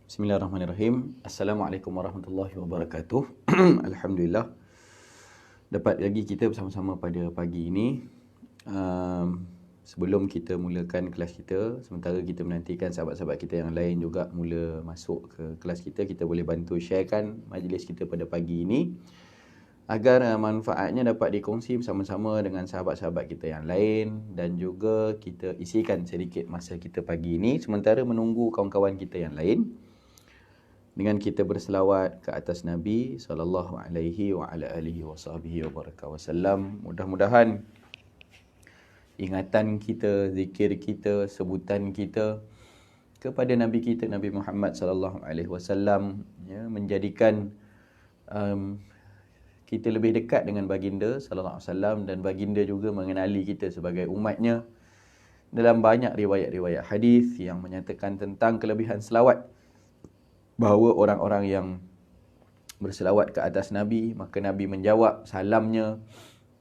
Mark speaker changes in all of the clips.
Speaker 1: Bismillahirrahmanirrahim. Assalamualaikum warahmatullahi wabarakatuh. Alhamdulillah, dapat lagi kita bersama-sama pada pagi ini. Sebelum kita mulakan kelas kita, sementara kita menantikan sahabat-sahabat kita yang lain juga mula masuk ke kelas kita, kita boleh bantu sharekan majlis kita pada pagi ini agar manfaatnya dapat dikongsi bersama-sama dengan sahabat-sahabat kita yang lain, dan juga kita isikan sedikit masa kita pagi ini sementara menunggu kawan-kawan kita yang lain dengan kita berselawat ke atas Nabi sallallahu alaihi wa ala alihi wasahbihi wasallam. Mudah-mudahan ingatan kita, zikir kita, sebutan kita kepada Nabi kita Nabi Muhammad sallallahu alaihi wasallam menjadikan kita lebih dekat dengan baginda sallallahu alaihi wasallam, dan baginda juga mengenali kita sebagai umatnya. Dalam banyak riwayat-riwayat hadis yang menyatakan tentang kelebihan selawat, bahawa orang-orang yang berselawat ke atas Nabi, maka Nabi menjawab salamnya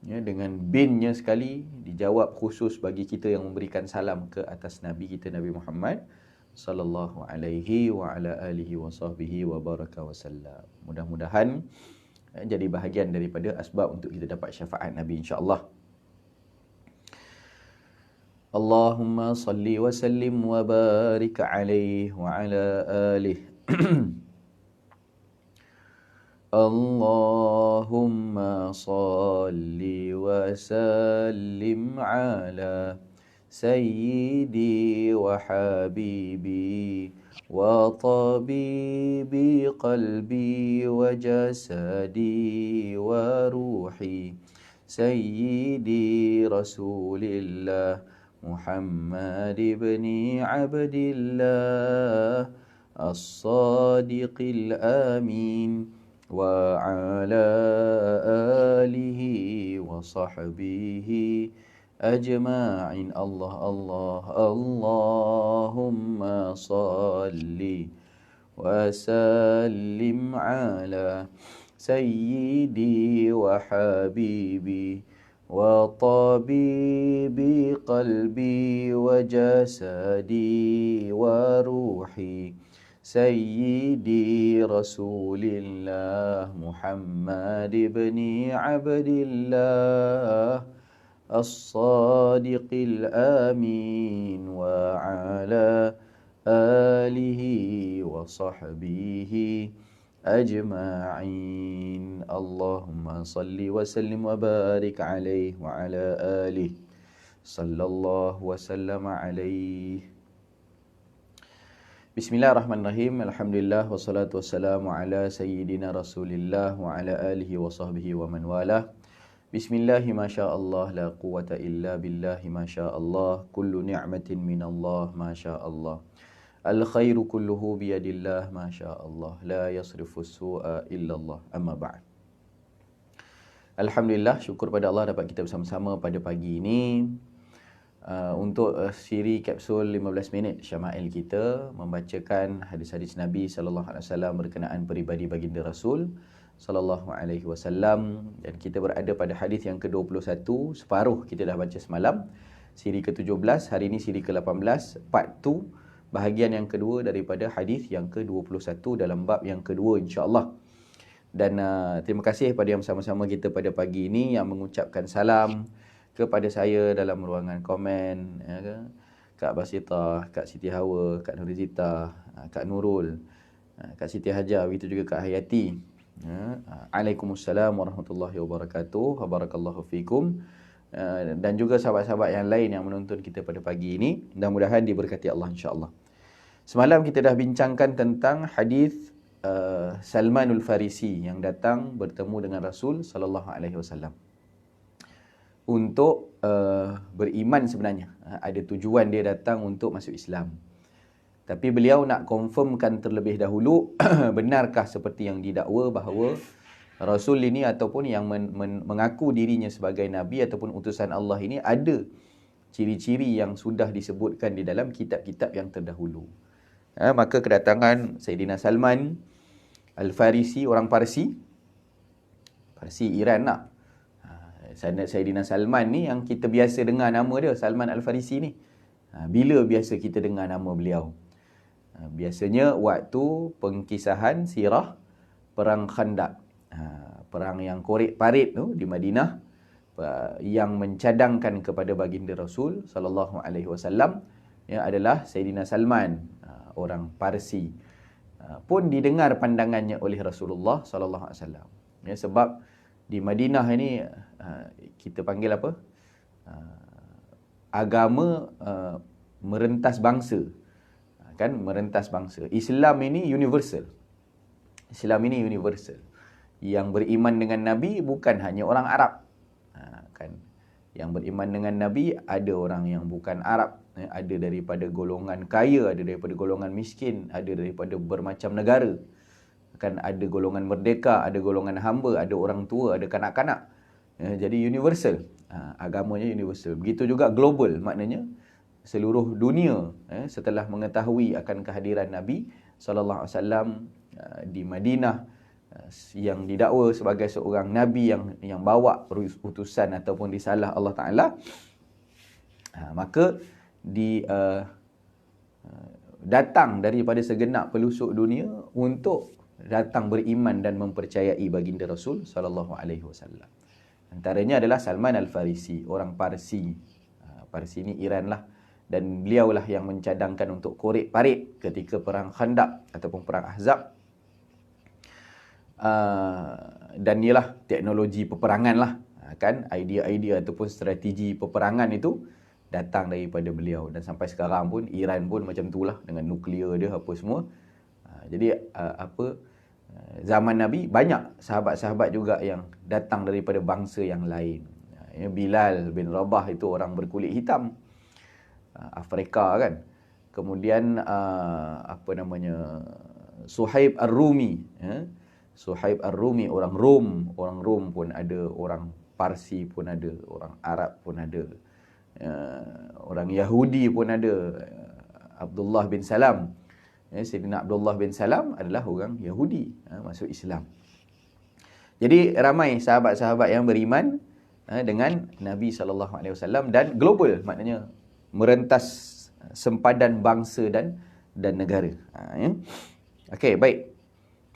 Speaker 1: dengan binnya sekali, dijawab khusus bagi kita yang memberikan salam ke atas Nabi kita Nabi Muhammad sallallahu alaihi wa ala alihi wasahbihi wa baraka wasallam. Mudah-mudahan jadi bahagian daripada asbab untuk kita dapat syafaat Nabi, insya-Allah. Allahumma salli wa sallim wa barik alaihi wa ala alihi. Allahumma salli wa sallim ala sayyidi wa habibi wa tabibi qalbi wa jasadi wa ruhi sayyidi rasulillah Muhammad ibn Abdillah as-sadiqil amin wa ala alihi wa sahbihi ajma'in. Allahumma salli wa sallim ala sayyidi wa habibi wa tabibi qalbi wa jasadi wa ruhi sayyidi rasulillah Muhammad ibn Abdillah as-sadiqil amin wa ala alihi wa sahbihi ajma'in. Allahumma salli wa sallim wa barik alaihi wa ala alihi sallallahu wa sallama alaihi. Bismillahirrahmanirrahim. Alhamdulillah wassalatu wassalamu ala sayyidina Rasulillah wa ala alihi wa sahbihi wa man walah. Bismillahi masyaallah la quwwata illa billahi masyaallah. Kullu ni'matin minallah masyaallah. Al khairu kulluhu biyadillah masyaallah. La yasrifu su'a illallah. Amma ba'd. Alhamdulillah, syukur pada Allah dapat kita bersama-sama pada pagi ini untuk siri kapsul 15 minit Syama'il kita, membacakan hadis-hadis Nabi sallallahu alaihi wasallam berkenaan peribadi baginda Rasul sallallahu alaihi wasallam, dan kita berada pada hadis yang ke-21. Separuh kita dah baca semalam, siri ke-17, hari ini siri ke-18, part 2, bahagian yang kedua daripada hadis yang ke-21 dalam bab yang kedua, insya-Allah. Dan terima kasih kepada yang bersama-sama kita pada pagi ini yang mengucapkan salam kepada saya dalam ruangan komen, Kak Basitah, Kak Siti Hawa, Kak Nurizita, Kak Nurul, Kak Siti Hajar, begitu juga Kak Hayati. Waalaikumsalam warahmatullahi wabarakatuh. Barakallahu fikum. Dan juga sahabat-sahabat yang lain yang menonton kita pada pagi ini, mudah-mudahan diberkati Allah, insya-Allah. Semalam kita dah bincangkan tentang hadis Salmanul Farisi yang datang bertemu dengan Rasul sallallahu alaihi wasallam untuk beriman sebenarnya. Ada tujuan dia datang untuk masuk Islam. Tapi beliau nak confirmkan terlebih dahulu benarkah seperti yang didakwa bahawa Rasul ini ataupun yang mengaku dirinya sebagai Nabi ataupun utusan Allah ini ada ciri-ciri yang sudah disebutkan di dalam kitab-kitab yang terdahulu. Maka kedatangan Sayyidina Salman Al-Farisi, orang Parsi Iran lah. Sayyidina Salman ni yang kita biasa dengar nama dia, Salman Al-Farisi ni. Bila biasa kita dengar nama beliau? Biasanya waktu pengkisahan sirah Perang Khandaq. Perang yang korek parit tu di Madinah, yang mencadangkan kepada baginda Rasul sallallahu alaihi wasallam yang adalah Sayyidina Salman, orang Parsi. Pun didengar pandangannya oleh Rasulullah sallallahu alaihi wasallam. Ya, sebab di Madinah ini kita panggil apa? Agama merentas bangsa. Kan, merentas bangsa. Islam ini universal. Yang beriman dengan Nabi bukan hanya orang Arab. Kan, yang beriman dengan Nabi ada orang yang bukan Arab, ada daripada golongan kaya, ada daripada golongan miskin, ada daripada bermacam negara. Kan, ada golongan merdeka, ada golongan hamba, ada orang tua, ada kanak-kanak. Jadi universal. Agamanya universal. Begitu juga global, maknanya seluruh dunia setelah mengetahui akan kehadiran Nabi sallallahu alaihi wasallam di Madinah, yang didakwa sebagai seorang nabi yang bawa utusan ataupun risalah Allah Taala, maka datang daripada segenap pelosok dunia untuk datang beriman dan mempercayai baginda Rasul sallallahu alaihi wasallam. Antaranya adalah Salman Al-Farisi, orang Parsi. Parsi ni Iran lah. Dan beliaulah yang mencadangkan untuk korek parit ketika perang Khandaq ataupun perang Ahzab. Dan ialah teknologi peperangan lah. Kan, idea-idea ataupun strategi peperangan itu datang daripada beliau. Dan sampai sekarang pun Iran pun macam itulah, dengan nuklear dia apa semua. Jadi zaman Nabi banyak sahabat-sahabat juga yang datang daripada bangsa yang lain. Bilal bin Rabah itu orang berkulit hitam, Afrika kan. Kemudian Suhaib Ar-Rumi, Suhaib Ar-Rumi orang Rom pun ada, orang Parsi pun ada, orang Arab pun ada, orang Yahudi pun ada. Abdullah bin Salam, Sayyidina Abdullah bin Salam adalah orang Yahudi, masuk Islam. Jadi ramai sahabat-sahabat yang beriman dengan Nabi SAW, dan global, maknanya merentas sempadan bangsa dan negara. Okey, baik.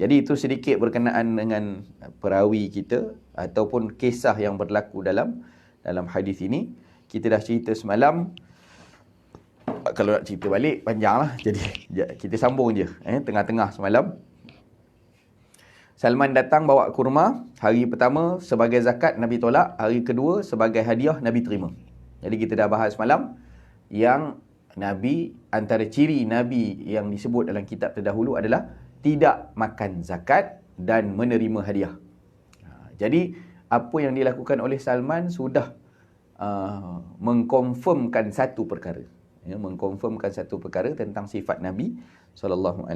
Speaker 1: Jadi itu sedikit berkenaan dengan perawi kita ataupun kisah yang berlaku dalam hadis ini. Kita dah cerita semalam. Kalau nak cerita balik panjanglah. Jadi kita sambung je. Tengah-tengah semalam Salman datang bawa kurma. Hari pertama sebagai zakat Nabi tolak, hari kedua sebagai hadiah Nabi terima. Jadi kita dah bahas semalam yang Nabi, antara ciri Nabi yang disebut dalam kitab terdahulu adalah tidak makan zakat dan menerima hadiah. Jadi apa yang dilakukan oleh Salman sudah mengkonfirmkan satu perkara. Mengkonfirmkan satu perkara tentang sifat Nabi SAW.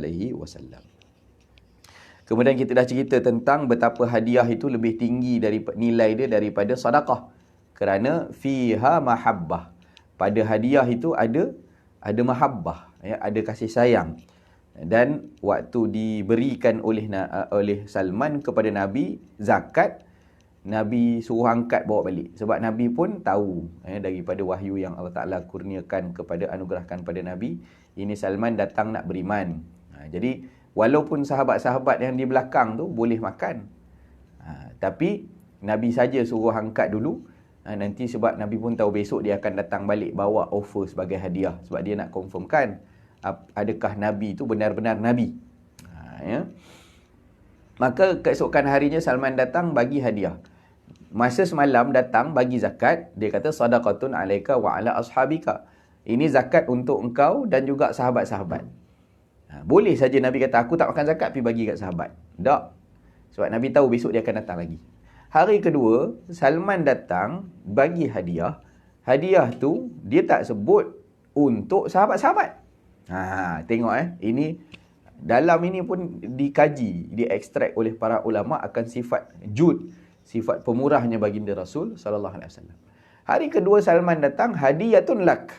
Speaker 1: Kemudian kita dah cerita tentang betapa hadiah itu lebih tinggi daripada nilai dia daripada sedekah. Kerana fiha mahabbah. Pada hadiah itu ada mahabbah, ada kasih sayang. Dan waktu diberikan oleh Salman kepada Nabi zakat, Nabi suruh angkat bawa balik. Sebab Nabi pun tahu daripada wahyu yang Allah Ta'ala kurniakan anugerahkan pada Nabi, ini Salman datang nak beriman. Jadi walaupun sahabat-sahabat yang di belakang tu boleh makan, tapi Nabi saja suruh angkat dulu. Nanti sebab Nabi pun tahu besok dia akan datang balik bawa offer sebagai hadiah. Sebab dia nak confirmkan adakah Nabi itu benar-benar Nabi. Maka keesokan harinya Salman datang bagi hadiah. Masa semalam datang bagi zakat, dia kata sadaqatun alaika wa ala ashabika. Ini zakat untuk engkau dan juga sahabat-sahabat. Boleh saja Nabi kata, aku tak makan zakat, pergi bagi kat sahabat. Tak. Sebab Nabi tahu besok dia akan datang lagi. Hari kedua, Salman datang bagi hadiah. Hadiah tu, dia tak sebut untuk sahabat-sahabat. Tengok ini, dalam ini pun dikaji, diekstrak oleh para ulama akan sifat jud, sifat pemurahnya baginda Rasul sallallahu alaihi wasallam. Hari kedua Salman datang, hadiyatun lak.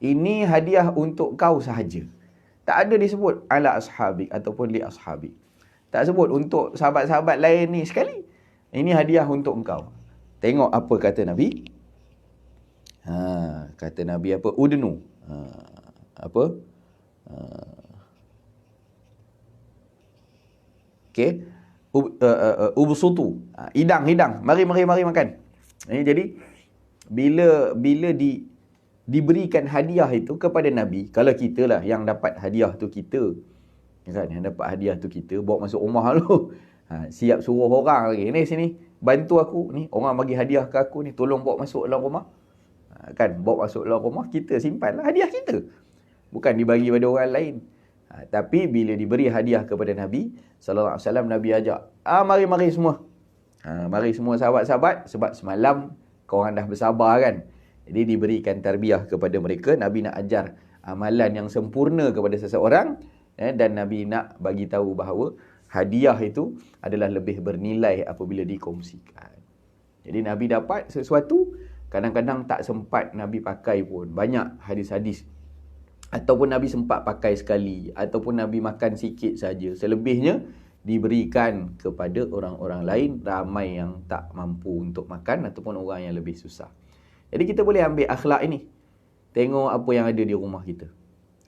Speaker 1: Ini hadiah untuk kau sahaja. Tak ada disebut ala ashabik ataupun li ashabik. Tak sebut untuk sahabat-sahabat lain ni sekali. Ini hadiah untuk engkau. Tengok apa kata Nabi. Kata Nabi apa? Udnu. Apa? Okey. Ubsutu. Hidang. Mari makan. Jadi bila diberikan hadiah itu kepada Nabi, kalau kita lah yang dapat hadiah tu kita, kan, yang dapat hadiah tu kita, bawa masuk rumah lu. Siap suruh orang lagi, ni sini bantu aku ni, orang bagi hadiah ke aku ni, tolong bawa masuk dalam rumah. Kan, bawa masuk dalam rumah, kita simpanlah hadiah kita, bukan dibagi pada orang lain. Tapi bila diberi hadiah kepada Nabi sallallahu alaihi wasallam, Nabi ajak, mari semua. Mari semua sahabat-sahabat, sebab semalam korang dah bersabar kan. Jadi diberikan tarbiyah kepada mereka. Nabi nak ajar amalan yang sempurna kepada seseorang, dan Nabi nak bagi tahu bahawa hadiah itu adalah lebih bernilai apabila dikongsikan. Jadi Nabi dapat sesuatu, kadang-kadang tak sempat Nabi pakai pun. Banyak hadis-hadis. Ataupun Nabi sempat pakai sekali, ataupun Nabi makan sikit saja. Selebihnya diberikan kepada orang-orang lain, ramai yang tak mampu untuk makan ataupun orang yang lebih susah. Jadi kita boleh ambil akhlak ini. Tengok apa yang ada di rumah kita.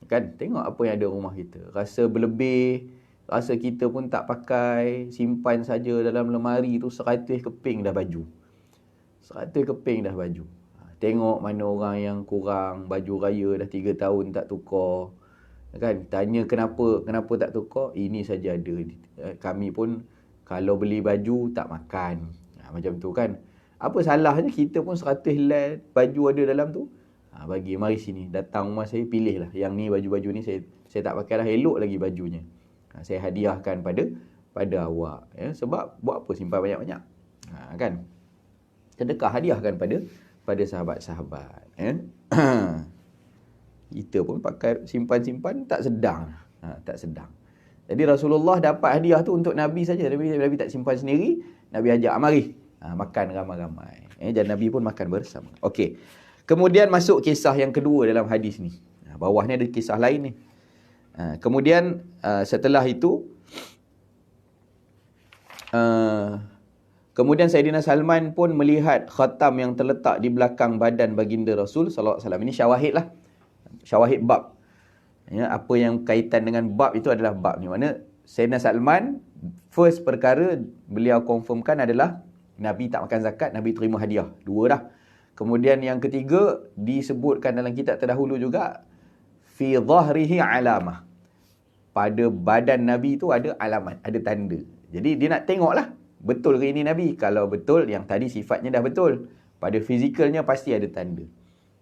Speaker 1: Kan? Tengok apa yang ada di rumah kita. Rasa berlebih, rasa kita pun tak pakai, simpan saja dalam lemari tu 100 keping dah baju. 100 keping dah baju. Tengok mana orang yang kurang baju raya dah 3 tahun tak tukar. Kan? Tanya kenapa tak tukar? Ini saja ada. Kami pun kalau beli baju tak makan. Macam tu kan. Apa salahnya kita pun 100 helai baju ada dalam tu. Bagi, mari sini. Datang rumah saya, pilihlah. Yang ni baju-baju ni saya tak pakai dah, elok lagi bajunya. Saya hadiahkan pada awak. Sebab buat apa simpan banyak-banyak? Kan? Sedekah, hadiahkan pada sahabat-sahabat. Kita pun pakai simpan-simpan tak sedang. Tak sedang. Jadi Rasulullah dapat hadiah tu untuk Nabi saja. Nabi tak simpan sendiri. Nabi ajak, mari. Makan ramai-ramai. Dan Nabi pun makan bersama. Okey. Kemudian masuk kisah yang kedua dalam hadis ni. Bawah ni ada kisah lain ni. Kemudian setelah itu, kemudian Sayyidina Salman pun melihat khatam yang terletak di belakang badan baginda Rasul sallallahu alaihi wasallam. Ini syawahid lah. Syawahid bab. Apa yang kaitan dengan bab itu adalah bab ni. Mana Sayyidina Salman, first perkara beliau confirmkan adalah Nabi tak makan zakat, Nabi terima hadiah. 2 dah. Kemudian yang ketiga, disebutkan dalam kitab terdahulu juga, fi dhahrihi alamah. Pada badan Nabi itu ada alamat, ada tanda. Jadi dia nak tengoklah, betul ke ini Nabi? Kalau betul, yang tadi sifatnya dah betul. Pada fizikalnya pasti ada tanda.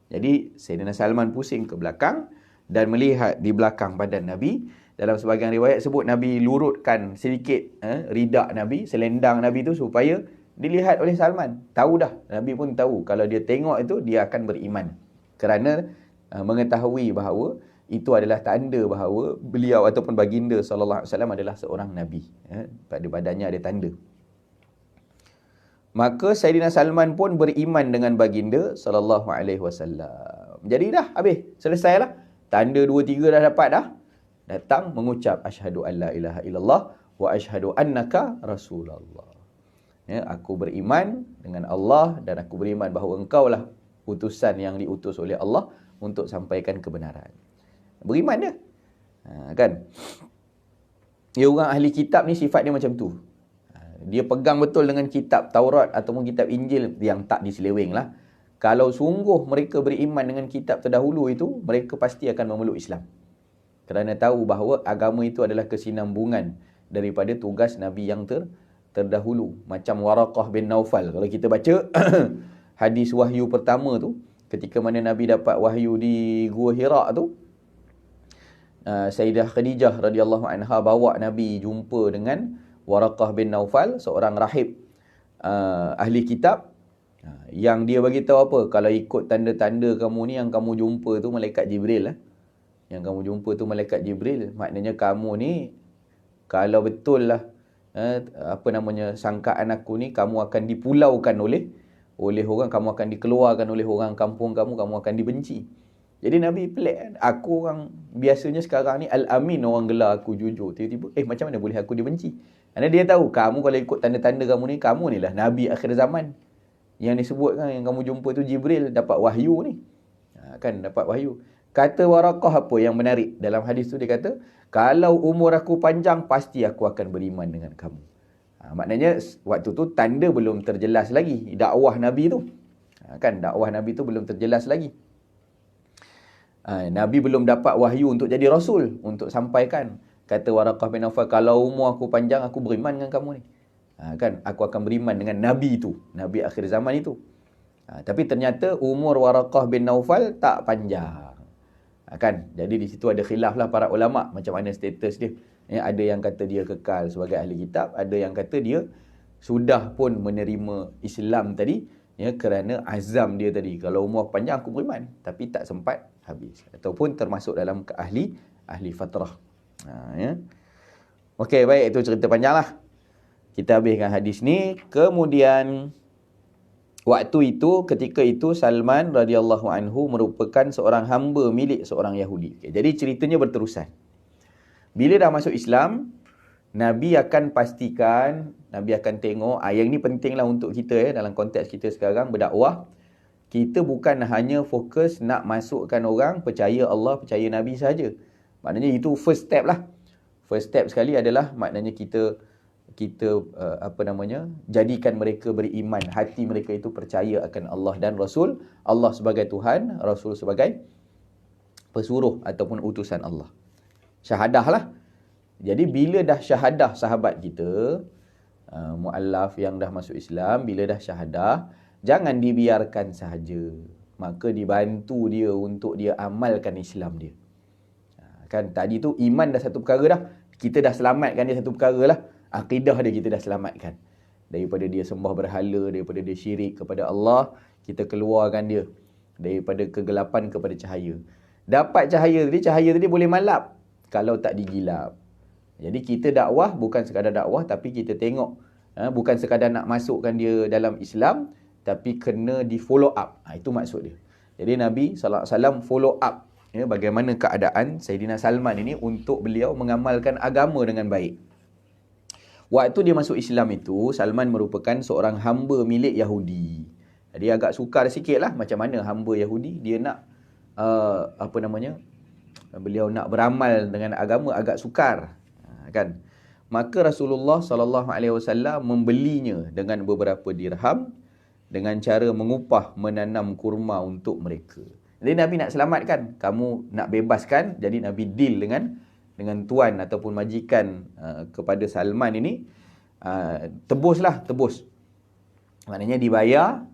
Speaker 1: Jadi Sayyidina Salman pusing ke belakang dan melihat di belakang badan Nabi. Dalam sebahagian riwayat sebut Nabi lurutkan sedikit ridak Nabi, selendang Nabi itu supaya dilihat oleh Salman. Tahu dah, Nabi pun tahu kalau dia tengok itu dia akan beriman. Kerana mengetahui bahawa itu adalah tanda bahawa beliau ataupun baginda sallallahu alaihi wasallam adalah seorang nabi. Pada badannya ada tanda. Maka Sayyidina Salman pun beriman dengan baginda sallallahu alaihi wasallam. Jadi dah habis, selesailah. Tanda 2 3 dah dapat dah. Datang mengucap asyhadu alla ilaha illallah wa asyhadu annaka rasulullah. Aku beriman dengan Allah dan aku beriman bahawa engkaulah utusan yang diutus oleh Allah untuk sampaikan kebenaran. Beriman dia. Kan? Ya, orang ahli kitab ni sifat dia macam tu. Dia pegang betul dengan kitab Taurat ataupun kitab Injil yang tak diseleweng lah. Kalau sungguh mereka beriman dengan kitab terdahulu itu, mereka pasti akan memeluk Islam. Kerana tahu bahawa agama itu adalah kesinambungan daripada tugas Nabi yang terdahulu. Macam Waraqah bin Naufal. Kalau kita baca hadis wahyu pertama tu, ketika mana Nabi dapat wahyu di Gua Hira tu, Sayyidah Khadijah radhiyallahu anha bawa Nabi jumpa dengan Waraqah bin Naufal, seorang rahib ahli kitab, yang dia bagi tahu apa, kalau ikut tanda-tanda kamu ni, yang kamu jumpa tu malaikat Jibril lah. Yang kamu jumpa tu malaikat Jibril, maknanya kamu ni kalau betul lah sangkaan aku ni, kamu akan dipulaukan oleh orang, kamu akan dikeluarkan oleh orang kampung kamu akan dibenci. Jadi Nabi pelik kan? Aku orang biasanya sekarang ni Al-Amin, orang gelar aku jujur. Tiba-tiba macam mana boleh aku dibenci? Kerana dia tahu kamu kalau ikut tanda-tanda kamu ni lah Nabi akhir zaman. Yang disebut kan, yang kamu jumpa tu Jibril dapat wahyu ni. Kan dapat wahyu. Kata Waraqah apa yang menarik dalam hadis tu, dia kata, kalau umur aku panjang pasti aku akan beriman dengan kamu. Maknanya waktu tu tanda belum terjelas lagi dakwah Nabi tu. Kan dakwah Nabi tu belum terjelas lagi. Nabi belum dapat wahyu untuk jadi rasul, untuk sampaikan. Kata Waraqah bin Naufal, kalau umur aku panjang aku beriman dengan kamu ni. Kan aku akan beriman dengan Nabi itu, Nabi akhir zaman itu. Tapi ternyata umur Waraqah bin Naufal tak panjang. Kan? Jadi di situ ada khilaf lah para ulama macam mana status dia. Ada yang kata dia kekal sebagai ahli kitab, ada yang kata dia sudah pun menerima Islam tadi, kerana azam dia tadi, kalau umur panjang aku beriman, tapi tak sempat habis, ataupun termasuk dalam ahli fatrah. Okey, baik, itu cerita panjang lah. Kita habiskan hadis ni. Kemudian waktu itu, ketika itu Salman radhiyallahu anhu merupakan seorang hamba milik seorang Yahudi. Jadi ceritanya berterusan. Bila dah masuk Islam, Nabi akan pastikan, Nabi akan tengok, yang ni pentinglah untuk kita dalam konteks kita sekarang berdakwah. Kita bukan hanya fokus nak masukkan orang percaya Allah, percaya Nabi saja. Maknanya itu first step lah. First step sekali adalah maknanya kita jadikan mereka beriman, hati mereka itu percaya akan Allah dan Rasul, Allah sebagai Tuhan, Rasul sebagai pesuruh ataupun utusan Allah. Syahadah lah. Jadi bila dah syahadah sahabat kita, mu'allaf yang dah masuk Islam, bila dah syahadah, jangan dibiarkan sahaja. Maka dibantu dia untuk dia amalkan Islam dia. Kan tadi tu iman dah satu perkara dah. Kita dah selamatkan dia satu perkara lah. Akidah dia kita dah selamatkan. Daripada dia sembah berhala, daripada dia syirik kepada Allah, kita keluarkan dia daripada kegelapan kepada cahaya. Dapat cahaya tadi boleh malap kalau tak digilap. Jadi kita dakwah bukan sekadar dakwah, tapi kita tengok, bukan sekadar nak masukkan dia dalam Islam, tapi kena di follow up. Itu maksud dia. Jadi Nabi SAW follow up bagaimana keadaan Sayyidina Salman ini untuk beliau mengamalkan agama dengan baik. Waktu dia masuk Islam itu, Salman merupakan seorang hamba milik Yahudi. Jadi agak sukar sikit lah macam mana hamba Yahudi dia nak beliau nak beramal dengan agama agak sukar, kan? Maka Rasulullah SAW membelinya dengan beberapa dirham dengan cara mengupah menanam kurma untuk mereka. Jadi Nabi nak selamatkan, kamu nak bebaskan, jadi Nabi deal dengan tuan ataupun majikan kepada Salman ini, tebus. Maknanya dibayar,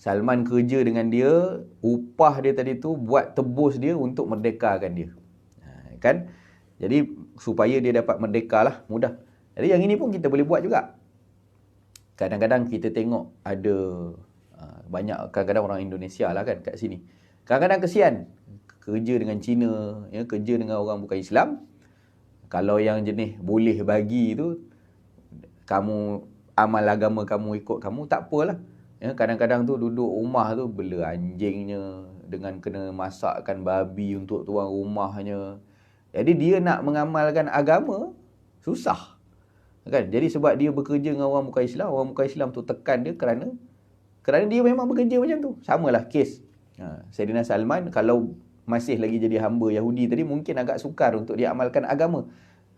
Speaker 1: Salman kerja dengan dia, upah dia tadi tu buat tebus dia untuk merdekakan dia. Kan? Jadi supaya dia dapat merdeka lah, mudah. Jadi yang ini pun kita boleh buat juga. Kadang-kadang kita tengok ada banyak, kadang-kadang orang Indonesia lah kan kat sini. Kadang-kadang kesian kerja dengan Cina, kerja dengan orang bukan Islam. Kalau yang jenis boleh bagi tu, kamu amal agama kamu ikut kamu, tak apalah. Kadang-kadang tu duduk rumah tu bela anjingnya dengan kena masakkan babi untuk tuan rumahnya. Jadi dia nak mengamalkan agama susah. Kan? Jadi sebab dia bekerja dengan orang bukan Islam tu tekan dia kerana dia memang bekerja macam tu. Samalah kes Sayyidina Salman kalau masih lagi jadi hamba Yahudi tadi, mungkin agak sukar untuk dia amalkan agama.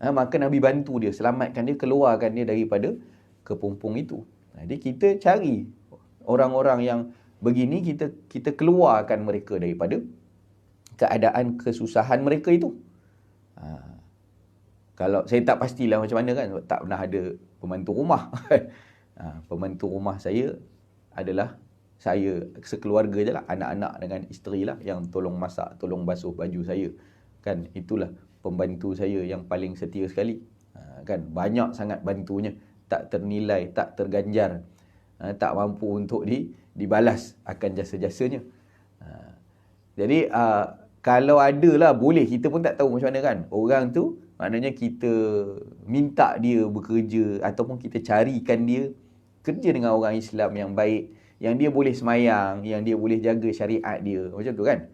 Speaker 1: Maka Nabi bantu dia, selamatkan dia, keluarkan dia daripada kepompong itu. Jadi kita cari orang-orang yang begini, kita keluarkan mereka daripada keadaan kesusahan mereka itu. Kalau saya tak pastilah macam mana kan, tak pernah ada pembantu rumah. Pembantu rumah saya adalah saya sekeluarga je lah, anak-anak dengan isteri lah yang tolong masak, tolong basuh baju saya. Kan itulah pembantu saya yang paling setia sekali. Kan banyak sangat bantunya, tak ternilai, tak terganjar, tak mampu untuk dibalas akan jasa-jasanya. Jadi kalau ada lah boleh, kita pun tak tahu macam mana kan. Orang tu maknanya kita minta dia bekerja ataupun kita carikan dia kerja dengan orang Islam yang baik, yang dia boleh semayang, yang dia boleh jaga syariat dia. Macam tu kan.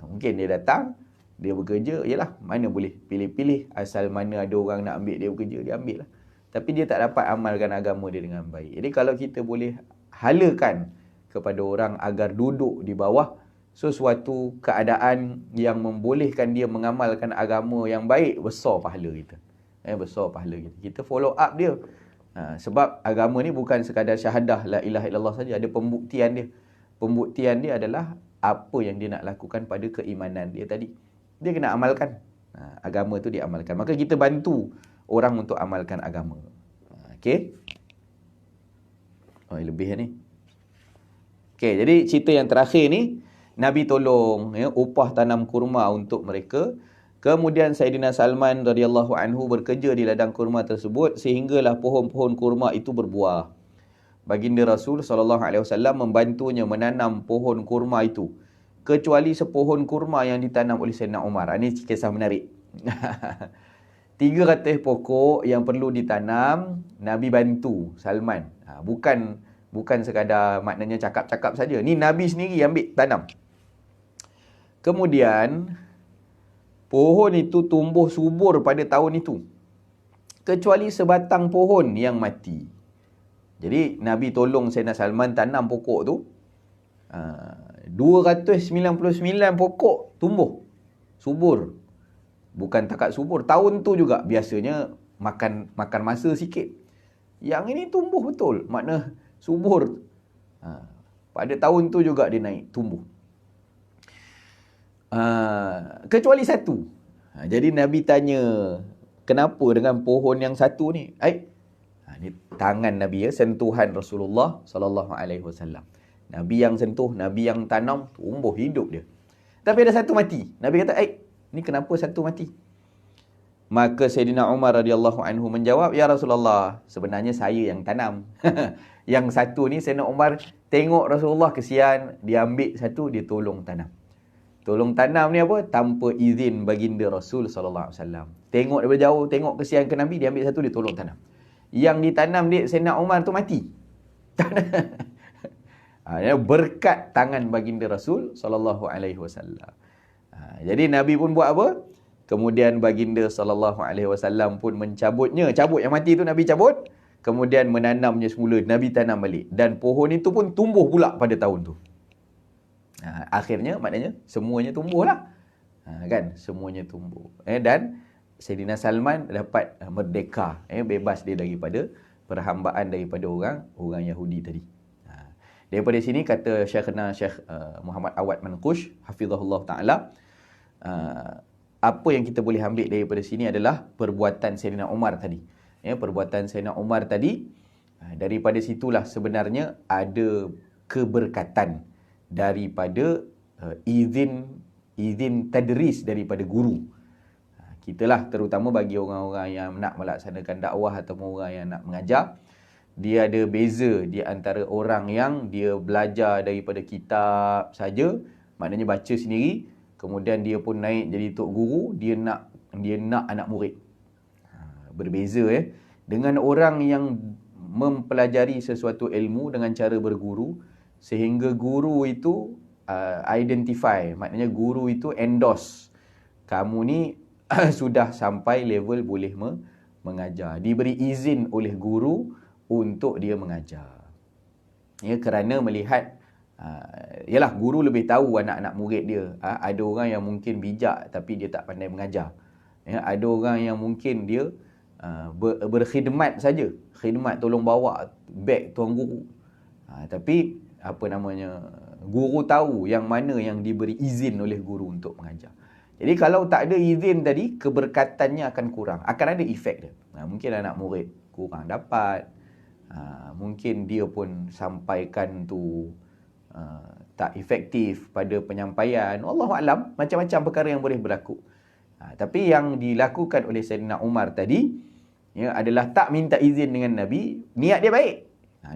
Speaker 1: Mungkin dia datang, dia bekerja, yalah, mana boleh pilih-pilih, asal mana ada orang nak ambil dia bekerja, dia ambil lah. Tapi dia tak dapat amalkan agama dia dengan baik. Jadi kalau kita boleh halakan kepada orang agar duduk di bawah sesuatu keadaan yang membolehkan dia mengamalkan agama yang baik, besar pahala kita. Besar pahala kita. Kita follow up dia. Sebab agama ni bukan sekadar syahadah la ilaha illallah saja, ada pembuktian dia. Pembuktian dia adalah apa yang dia nak lakukan pada keimanan dia tadi. Dia kena amalkan. Agama tu diamalkan. Maka kita bantu orang untuk amalkan agama. Okey. Lebih ni. Okey, jadi cerita yang terakhir ni, Nabi tolong upah tanam kurma untuk mereka. Kemudian Sayyidina Salman radhiyallahu anhu bekerja di ladang kurma tersebut sehinggalah pohon-pohon kurma itu berbuah. Baginda Rasul SAW membantunya menanam pohon kurma itu, kecuali sepohon kurma yang ditanam oleh Sayyidina Umar. Ini kisah menarik. 300 pokok yang perlu ditanam, Nabi bantu Salman. Bukan sekadar maknanya cakap-cakap saja. Ni Nabi sendiri ambil tanam. Kemudian pohon itu tumbuh subur pada tahun itu, kecuali sebatang pohon yang mati. Jadi Nabi tolong Sayyidina Salman tanam pokok tu. 299 pokok tumbuh subur. Bukan takat subur, tahun tu juga biasanya makan masa sikit. Yang ini tumbuh betul, makna subur. Pada tahun tu juga dia naik, tumbuh. Kecuali satu. Jadi Nabi tanya, kenapa dengan pohon yang satu ni? Ni tangan Nabi, sentuhan Rasulullah sallallahu alaihi wasallam. Nabi yang sentuh, Nabi yang tanam, tumbuh hidup dia. Tapi ada satu mati. Nabi kata, ni kenapa satu mati? Maka Sayyidina Umar radhiyallahu anhu menjawab, ya Rasulullah, sebenarnya saya yang tanam. Yang satu ni Sayyidina Umar tengok Rasulullah kesian, dia ambil satu, dia tolong tanam. Tolong tanam ni apa? Tanpa izin baginda Rasul sallallahu alaihi wasallam. Tengok daripada jauh, tengok kesian ke Nabi, dia ambil satu, dia tolong tanam. Yang ditanam dia Sayyidina Umar tu mati. Berkat tangan baginda Rasul sallallahu alaihi wasallam. Jadi Nabi pun buat apa? Kemudian baginda sallallahu alaihi wasallam pun mencabutnya. Cabut yang mati tu Nabi cabut, kemudian menanamnya semula, Nabi tanam balik, dan pohon itu pun tumbuh pula pada tahun tu. Akhirnya maknanya semuanya tumbuhlah. Kan? Semuanya tumbuh. Dan Sayyidina Salman dapat merdeka, bebas dia daripada perhambaan daripada orang Yahudi tadi. Daripada sini kata Syekhna Syekh Muhammad Awad Manqush hafizahullah taala, apa yang kita boleh ambil daripada sini adalah perbuatan Sayyidina Umar tadi. Perbuatan Sayyidina Umar tadi, daripada situlah sebenarnya ada keberkatan daripada izin tadris daripada guru. Kitalah terutama bagi orang-orang yang nak melaksanakan dakwah atau orang yang nak mengajar, dia ada beza di antara orang yang dia belajar daripada kitab saja, maknanya baca sendiri, kemudian dia pun naik jadi tok guru, dia nak anak murid. Berbeza dengan orang yang mempelajari sesuatu ilmu dengan cara berguru, sehingga guru itu identify, maknanya guru itu endorse, kamu ni sudah sampai level boleh mengajar, diberi izin oleh guru untuk dia mengajar. Kerana melihat yalah, guru lebih tahu anak-anak murid dia. Ada orang yang mungkin bijak tapi dia tak pandai mengajar. Ada orang yang mungkin dia berkhidmat saja, khidmat tolong bawa beg tuan guru. Tapi guru tahu yang mana yang diberi izin oleh guru untuk mengajar. Jadi kalau tak ada izin tadi, keberkatannya akan kurang, akan ada efek dia. Mungkin anak murid kurang dapat, mungkin dia pun sampaikan tu tak efektif pada penyampaian. Wallahualam, macam-macam perkara yang boleh berlaku. Tapi yang dilakukan oleh Sayyidina Umar tadi adalah tak minta izin dengan Nabi, niat dia baik.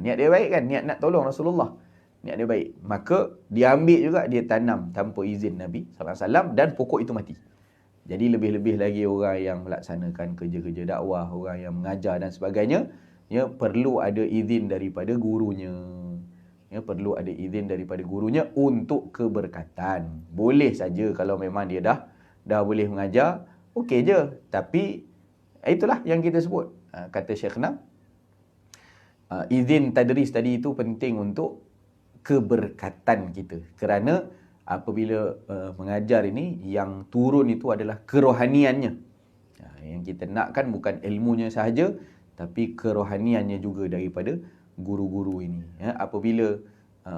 Speaker 1: Niat dia baik kan, niat nak tolong Rasulullah. Niat dia baik. Maka dia ambil juga, dia tanam tanpa izin Nabi SAW dan pokok itu mati. Jadi lebih-lebih lagi orang yang melaksanakan kerja-kerja dakwah, orang yang mengajar dan sebagainya, perlu ada izin daripada gurunya. Perlu ada izin daripada gurunya untuk keberkatan. Boleh saja kalau memang dia dah boleh mengajar, okey je. Tapi itulah yang kita sebut. Kata Syekhna, izin tadris tadi itu penting untuk keberkatan kita. Kerana apabila mengajar ini, yang turun itu adalah kerohaniannya. Yang kita nakkan bukan ilmunya sahaja, tapi kerohaniannya juga daripada guru-guru ini. Apabila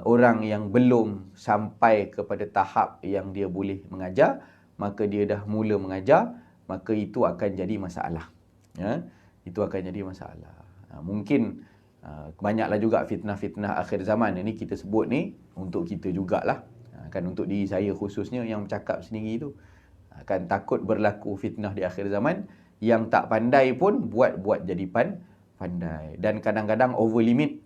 Speaker 1: orang yang belum sampai kepada tahap yang dia boleh mengajar, maka dia dah mula mengajar, maka itu akan jadi masalah. Itu akan jadi masalah. Mungkin banyaklah juga fitnah-fitnah akhir zaman. Ini kita sebut ni untuk kita jugalah. Kan untuk diri saya khususnya yang bercakap sendiri tu. Kan takut berlaku fitnah di akhir zaman, yang tak pandai pun buat jadi pandai. Dan kadang-kadang over limit.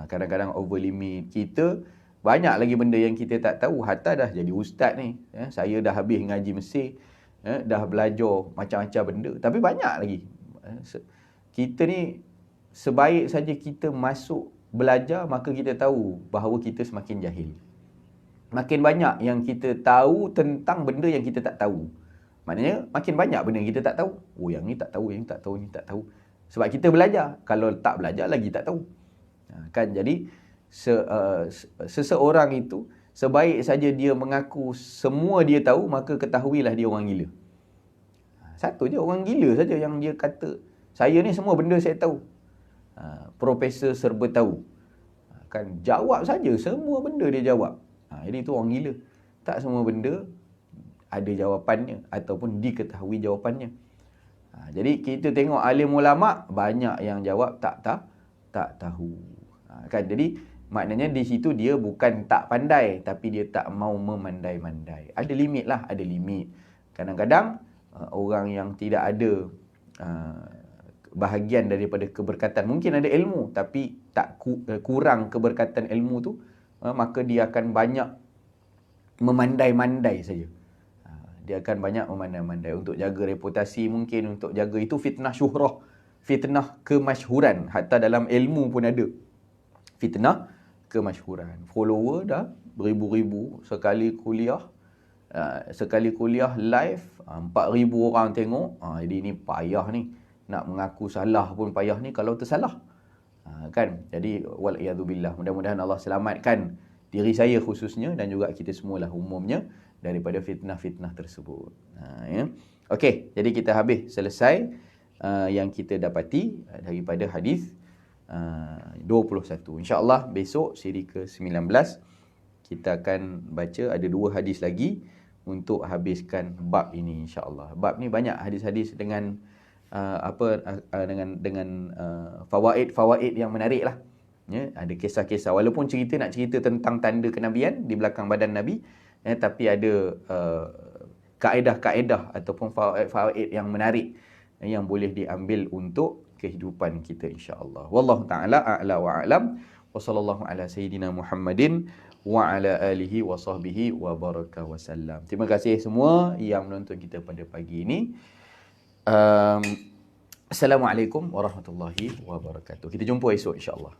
Speaker 1: Kadang-kadang over limit. Kita banyak lagi benda yang kita tak tahu. Hatta dah jadi ustaz ni. Saya dah habis ngaji Mesir. Dah belajar macam-macam benda. Tapi banyak lagi. Kita ni, sebaik saja kita masuk belajar, maka kita tahu bahawa kita semakin jahil. Makin banyak yang kita tahu tentang benda yang kita tak tahu. Maknanya makin banyak benda yang kita tak tahu. Oh, yang ni tak tahu, yang ni tak tahu, ni tak tahu. Sebab kita belajar. Kalau tak belajar lagi tak tahu. Kan jadi seseorang itu, sebaik saja dia mengaku semua dia tahu, maka ketahuilah dia orang gila. Satu je orang gila saja yang dia kata, saya ni semua benda saya tahu. Profesor serba tahu. Kan jawab saja, semua benda dia jawab. Jadi itu orang gila. Tak semua benda ada jawapannya ataupun diketahui jawapannya. Jadi kita tengok alim ulama, banyak yang jawab tak tahu. Kan jadi maknanya di situ dia bukan tak pandai, tapi dia tak mau memandai-mandai. Ada limit lah, ada limit. Kadang-kadang orang yang tidak ada bahagian daripada keberkatan, mungkin ada ilmu tapi tak kurang keberkatan ilmu tu, maka dia akan banyak memandai-mandai saja. Dia akan banyak memandai-mandai untuk jaga reputasi, mungkin untuk jaga itu fitnah syuhrah, fitnah kemasyhuran. Hatta dalam ilmu pun ada fitnah kemasyhuran. Follower dah beribu-ribu, sekali kuliah live 4,000 orang tengok. Jadi ni payah ni. Nak mengaku salah pun payah ni kalau tersalah. Kan? Jadi wal'iyadzubillah, mudah-mudahan Allah selamatkan diri saya khususnya dan juga kita semualah umumnya daripada fitnah-fitnah tersebut. Okey, jadi kita selesai yang kita dapati daripada hadis 21. InsyaAllah besok siri ke-19 kita akan baca, ada 2 hadis lagi untuk habiskan bab ini insya-Allah. Bab ni banyak hadis-hadis dengan fawaid yang menarik lah. Ada kisah-kisah, walaupun nak cerita tentang tanda kenabian di belakang badan Nabi, tapi ada kaedah-kaedah ataupun fawaid yang menarik yang boleh diambil untuk kehidupan kita insya-Allah. Wallahu taala a'la wa a'lam. Wa sallallahu ala sayyidina Muhammadin wa ala alihi wa sahbihi wa baraka wa sallam. Terima kasih semua yang menonton kita pada pagi ini. Assalamualaikum warahmatullahi wabarakatuh. Kita jumpa esok insya-Allah.